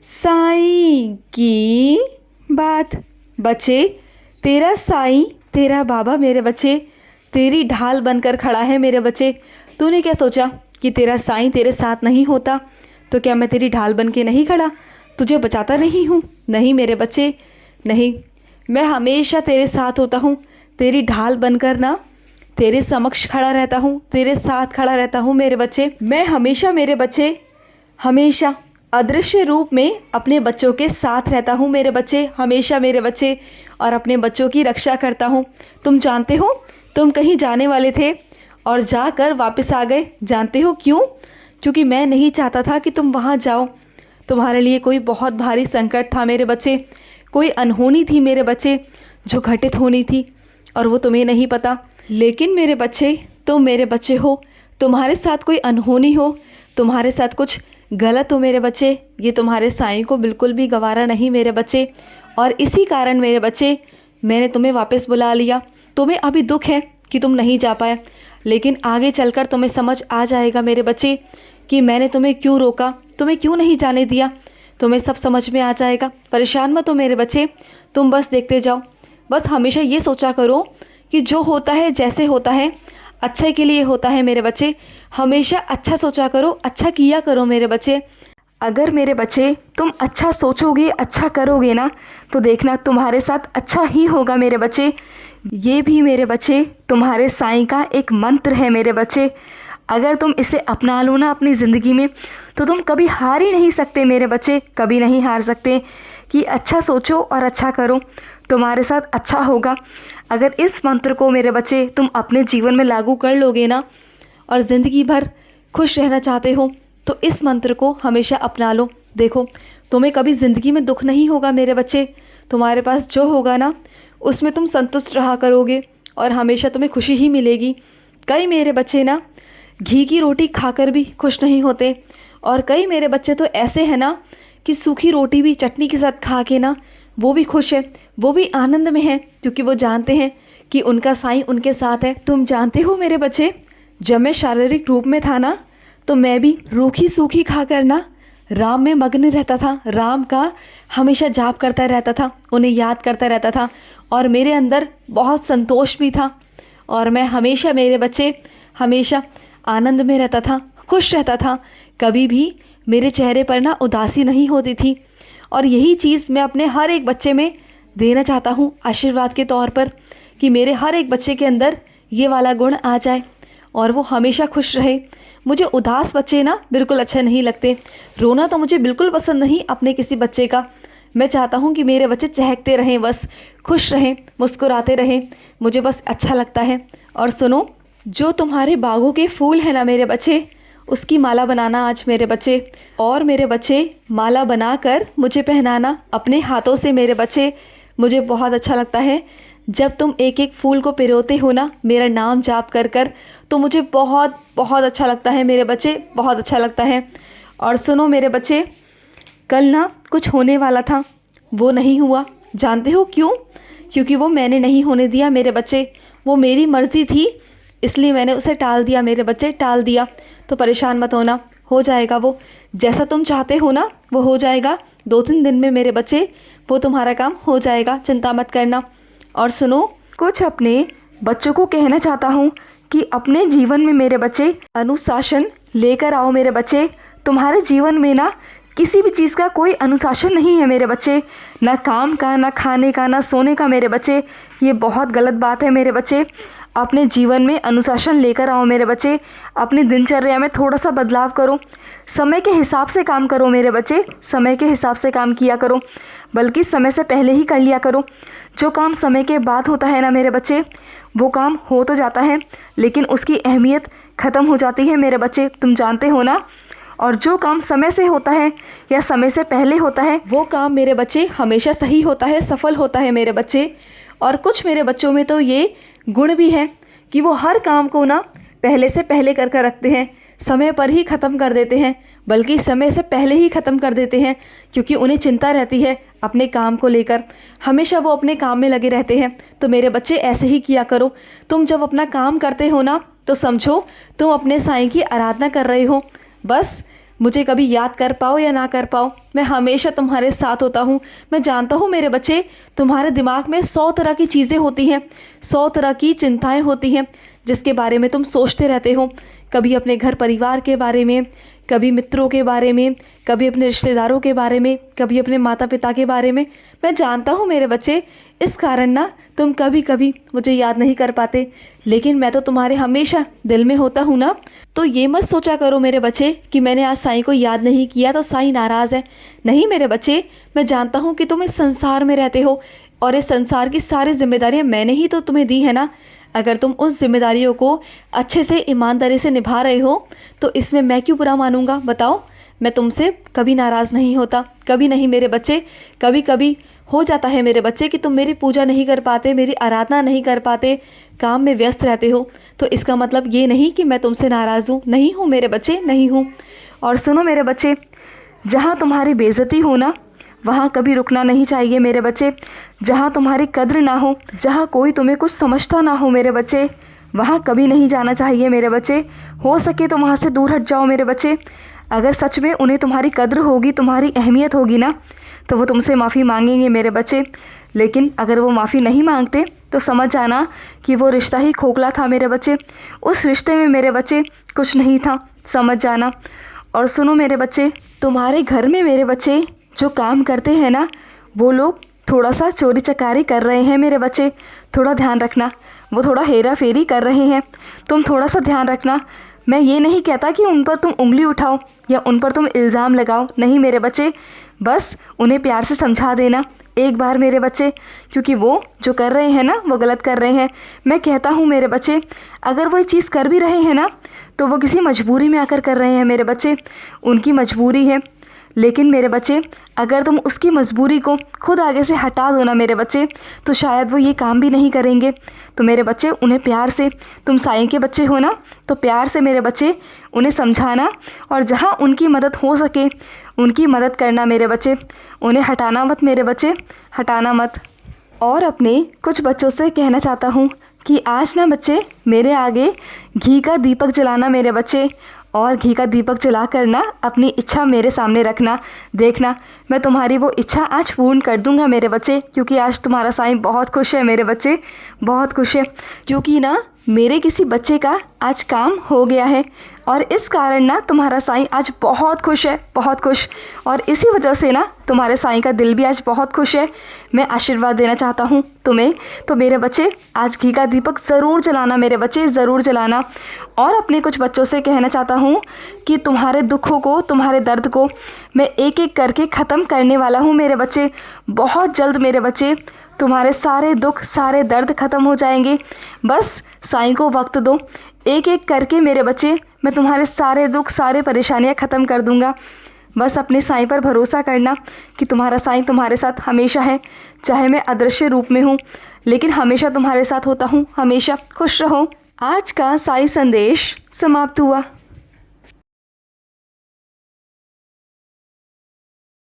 साईं की बात। बच्चे, तेरा साईं, तेरा बाबा मेरे बच्चे तेरी ढाल बनकर खड़ा है मेरे बच्चे। तूने क्या सोचा कि तेरा साईं तेरे साथ नहीं होता तो क्या मैं तेरी ढाल बन के नहीं खड़ा, तुझे बचाता नहीं हूँ? नहीं मेरे बच्चे, नहीं, मैं हमेशा तेरे साथ होता हूँ, तेरी ढाल बनकर ना तेरे समक्ष खड़ा रहता हूँ, तेरे साथ खड़ा रहता हूँ मेरे बच्चे। मैं हमेशा मेरे बच्चे, हमेशा अदृश्य रूप में अपने बच्चों के साथ रहता हूँ मेरे बच्चे, हमेशा मेरे बच्चे, और अपने बच्चों की रक्षा करता हूँ। तुम जानते हो, तुम कहीं जाने वाले थे और जाकर वापस आ गए। जानते हो क्यों? क्योंकि मैं नहीं चाहता था कि तुम वहाँ जाओ। तुम्हारे लिए कोई बहुत भारी संकट था मेरे बच्चे, कोई अनहोनी थी मेरे बच्चे जो घटित होनी थी, और वो तुम्हें नहीं पता। लेकिन मेरे बच्चे, तुम मेरे बच्चे हो, तुम्हारे साथ कोई अनहोनी हो, तुम्हारे साथ कुछ गलत हो मेरे बच्चे, ये तुम्हारे साईं को बिल्कुल भी गवारा नहीं मेरे बच्चे। और इसी कारण मेरे बच्चे मैंने तुम्हें वापस बुला लिया। तुम्हें अभी दुख है कि तुम नहीं जा पाए, लेकिन आगे चलकर तुम्हें समझ आ जाएगा मेरे बच्चे कि मैंने तुम्हें क्यों रोका, तुम्हें क्यों नहीं जाने दिया। तुम्हें सब समझ में आ जाएगा। परेशान मत हो मेरे बच्चे, तुम बस देखते जाओ। बस हमेशा ये सोचा करो कि जो होता है, जैसे होता है, अच्छे के लिए होता है मेरे बच्चे। हमेशा अच्छा सोचा करो, अच्छा किया करो मेरे बच्चे। अगर मेरे बच्चे तुम अच्छा सोचोगे, अच्छा करोगे ना, तो देखना तुम्हारे साथ अच्छा ही होगा मेरे बच्चे। ये भी मेरे बच्चे तुम्हारे साईं का एक मंत्र है मेरे बच्चे। अगर तुम इसे अपना लो ना अपनी ज़िंदगी में, तो तुम कभी हार ही नहीं सकते मेरे बच्चे, कभी नहीं हार सकते। कि अच्छा सोचो और अच्छा करो, तुम्हारे साथ अच्छा होगा। अगर इस मंत्र को मेरे बच्चे तुम अपने जीवन में लागू कर लोगे ना, और ज़िंदगी भर खुश रहना चाहते हो, तो इस मंत्र को हमेशा अपना लो। देखो, तुम्हें कभी ज़िंदगी में दुख नहीं होगा मेरे बच्चे। तुम्हारे पास जो होगा ना, उसमें तुम संतुष्ट रहा करोगे और हमेशा तुम्हें खुशी ही मिलेगी। कई मेरे बच्चे ना घी की रोटी खाकर भी खुश नहीं होते, और कई मेरे बच्चे तो ऐसे हैं ना कि सूखी रोटी भी चटनी के साथ खा के ना वो भी खुश है, वो भी आनंद में है, क्योंकि वो जानते हैं कि उनका साईं उनके साथ है। तुम जानते हो मेरे बच्चे, जब मैं शारीरिक रूप में था ना, तो मैं भी रूखी सूखी खाकर ना राम में मग्न रहता था, राम का हमेशा जाप करता रहता था, उन्हें याद करता रहता था, और मेरे अंदर बहुत संतोष भी था। और मैं हमेशा मेरे बच्चे, हमेशा आनंद में रहता था, खुश रहता था। कभी भी मेरे चेहरे पर ना उदासी नहीं होती थी। और यही चीज़ मैं अपने हर एक बच्चे में देना चाहता हूँ आशीर्वाद के तौर पर, कि मेरे हर एक बच्चे के अंदर ये वाला गुण आ जाए और वो हमेशा खुश रहे। मुझे उदास बच्चे ना बिल्कुल अच्छे नहीं लगते। रोना तो मुझे बिल्कुल पसंद नहीं अपने किसी बच्चे का। मैं चाहता हूँ कि मेरे बच्चे चहकते रहें, बस खुश रहें, मुस्कुराते रहें, मुझे बस अच्छा लगता है। और सुनो, जो तुम्हारे बागों के फूल हैं ना मेरे बच्चे, उसकी माला बनाना आज मेरे बच्चे। और मेरे बच्चे माला बनाकर मुझे पहनाना अपने हाथों से मेरे बच्चे। मुझे बहुत अच्छा लगता है जब तुम एक एक फूल को पिरोते हो ना मेरा नाम जाप कर कर, तो मुझे बहुत बहुत अच्छा लगता है मेरे बच्चे, बहुत अच्छा लगता है। और सुनो मेरे बच्चे, कल ना कुछ होने वाला था, वो नहीं हुआ। जानते हो क्यों? क्योंकि वो मैंने नहीं होने दिया मेरे बच्चे। वो मेरी मर्ज़ी थी, इसलिए मैंने उसे टाल दिया मेरे बच्चे, टाल दिया। तो परेशान मत होना, हो जाएगा वो जैसा तुम चाहते हो ना, वो हो जाएगा 2-3 दिन में मेरे बच्चे, वो तुम्हारा काम हो जाएगा, चिंता मत करना। और सुनो, कुछ अपने बच्चों को कहना चाहता हूँ कि अपने जीवन में मेरे बच्चे अनुशासन लेकर आओ मेरे बच्चे। तुम्हारे जीवन में ना किसी भी चीज़ का कोई अनुशासन नहीं है मेरे बच्चे, ना काम का, ना खाने का, ना सोने का मेरे बच्चे। ये बहुत गलत बात है मेरे बच्चे। अपने जीवन में अनुशासन लेकर आओ मेरे बच्चे। अपनी दिनचर्या में थोड़ा सा बदलाव करो, समय के हिसाब से काम करो मेरे बच्चे, समय के हिसाब से काम किया करो, बल्कि समय से पहले ही कर लिया करो। जो काम समय के बाद होता है ना मेरे बच्चे, वो काम हो तो जाता है, लेकिन उसकी अहमियत ख़त्म हो जाती है मेरे बच्चे, तुम जानते हो ना। और जो काम समय से होता है या समय से पहले होता है, वो काम मेरे बच्चे हमेशा सही होता है, सफल होता है मेरे बच्चे। और कुछ मेरे बच्चों में तो ये गुण भी है कि वो हर काम को ना पहले से पहले कर कर रखते हैं, समय पर ही ख़त्म कर देते हैं, बल्कि समय से पहले ही ख़त्म कर देते हैं, क्योंकि उन्हें चिंता रहती है अपने काम को लेकर। हमेशा वो अपने काम में लगे रहते हैं। तो मेरे बच्चे ऐसे ही किया करो। तुम जब अपना काम करते हो ना, तो समझो तुम अपने साईं की आराधना कर रहे हो। बस मुझे कभी याद कर पाओ या ना कर पाओ, मैं हमेशा तुम्हारे साथ होता हूँ। मैं जानता हूँ मेरे बच्चे, तुम्हारे दिमाग में 100 तरह की चीज़ें होती हैं, 100 तरह की चिंताएं होती हैं जिसके बारे में तुम सोचते रहते हो। कभी अपने घर परिवार के बारे में, कभी मित्रों के बारे में, कभी अपने रिश्तेदारों के बारे में, कभी अपने माता पिता के बारे में। मैं जानता हूँ मेरे बच्चे, इस कारण ना तुम कभी कभी मुझे याद नहीं कर पाते, लेकिन मैं तो तुम्हारे हमेशा दिल में होता हूँ ना। तो ये मत सोचा करो मेरे बच्चे कि मैंने आज साईं को याद नहीं किया तो साईं नाराज़ है। नहीं मेरे बच्चे, मैं जानता हूँ कि तुम इस संसार में रहते हो और इस संसार की सारी जिम्मेदारियाँ मैंने ही तो तुम्हें दी है ना। अगर तुम उस जिम्मेदारियों को अच्छे से ईमानदारी से निभा रहे हो तो इसमें मैं क्यों बुरा मानूंगा, बताओ। मैं तुमसे कभी नाराज़ नहीं होता, कभी नहीं मेरे बच्चे। कभी कभी हो जाता है मेरे बच्चे कि तुम मेरी पूजा नहीं कर पाते, मेरी आराधना नहीं कर पाते, काम में व्यस्त रहते हो, तो इसका मतलब ये नहीं कि मैं तुमसे नाराज़ हूँ। नहीं हूँ मेरे बच्चे, नहीं हूँ। और सुनो मेरे बच्चे, जहाँ तुम्हारी बेइज्जती हो ना वहाँ कभी रुकना नहीं चाहिए मेरे बच्चे। जहाँ तुम्हारी कद्र ना हो, जहाँ कोई तुम्हें कुछ समझता ना हो मेरे बच्चे, वहाँ कभी नहीं जाना चाहिए मेरे बच्चे। हो सके तो वहाँ से दूर हट जाओ मेरे बच्चे। अगर सच में उन्हें तुम्हारी कद्र होगी, तुम्हारी अहमियत होगी ना, तो वो तुमसे माफ़ी मांगेंगे मेरे बच्चे। लेकिन अगर वो माफ़ी नहीं मांगते तो समझ जाना कि वो रिश्ता ही खोखला था मेरे बच्चे। उस रिश्ते में मेरे बच्चे कुछ नहीं था, समझ जाना। और सुनो मेरे बच्चे, तुम्हारे घर में मेरे बच्चे जो काम करते हैं ना, वो लोग थोड़ा सा चोरी चकारी कर रहे हैं मेरे बच्चे। थोड़ा ध्यान रखना, वो थोड़ा हेरा फेरी कर रहे हैं, तुम थोड़ा सा ध्यान रखना। मैं ये नहीं कहता कि उन पर तुम उंगली उठाओ या उन पर तुम इल्ज़ाम लगाओ, नहीं मेरे बच्चे। बस उन्हें प्यार से समझा देना एक बार मेरे बच्चे, क्योंकि वो जो कर रहे हैं ना वो गलत कर रहे हैं। मैं कहता हूँ मेरे बच्चे, अगर वो ये चीज़ कर भी रहे हैं ना तो वो किसी मजबूरी में आकर कर रहे हैं मेरे बच्चे, उनकी मजबूरी है। लेकिन मेरे बच्चे, अगर तुम उसकी मजबूरी को खुद आगे से हटा दो ना मेरे बच्चे, तो शायद वो ये काम भी नहीं करेंगे। तो मेरे बच्चे, उन्हें प्यार से, तुम साईं के बच्चे हो ना, तो प्यार से मेरे बच्चे उन्हें समझाना और जहाँ उनकी मदद हो सके उनकी मदद करना मेरे बच्चे। उन्हें हटाना मत मेरे बच्चे, हटाना मत। और अपने कुछ बच्चों से कहना चाहता हूँ कि आज ना बच्चे मेरे आगे घी का दीपक जलाना मेरे बच्चे, और घी का दीपक जला कर ना अपनी इच्छा मेरे सामने रखना। देखना मैं तुम्हारी वो इच्छा आज पूर्ण कर दूंगा मेरे बच्चे, क्योंकि आज तुम्हारा साईं बहुत खुश है मेरे बच्चे, बहुत खुश है। क्योंकि ना मेरे किसी बच्चे का आज काम हो गया है और इस कारण ना तुम्हारा साईं आज बहुत खुश है, बहुत खुश। और इसी वजह से ना तुम्हारे साईं का दिल भी आज बहुत खुश है। मैं आशीर्वाद देना चाहता हूँ तुम्हें। तो मेरे बच्चे, आज घी का दीपक ज़रूर जलाना मेरे बच्चे, ज़रूर जलाना। और अपने कुछ बच्चों से कहना चाहता हूँ कि तुम्हारे दुखों को, तुम्हारे दर्द को मैं एक एक करके ख़त्म करने वाला हूँ मेरे बच्चे। बहुत जल्द मेरे बच्चे तुम्हारे सारे दुख, सारे दर्द ख़त्म हो जाएंगे। बस साईं को वक्त दो, एक एक करके मेरे बच्चे मैं तुम्हारे सारे दुख, सारे परेशानियां ख़त्म कर दूंगा। बस अपने साईं पर भरोसा करना कि तुम्हारा साईं तुम्हारे साथ हमेशा है। चाहे मैं अदृश्य रूप में हूँ, लेकिन हमेशा तुम्हारे साथ होता हूँ, हमेशा। खुश रहो। आज का साईं संदेश समाप्त हुआ।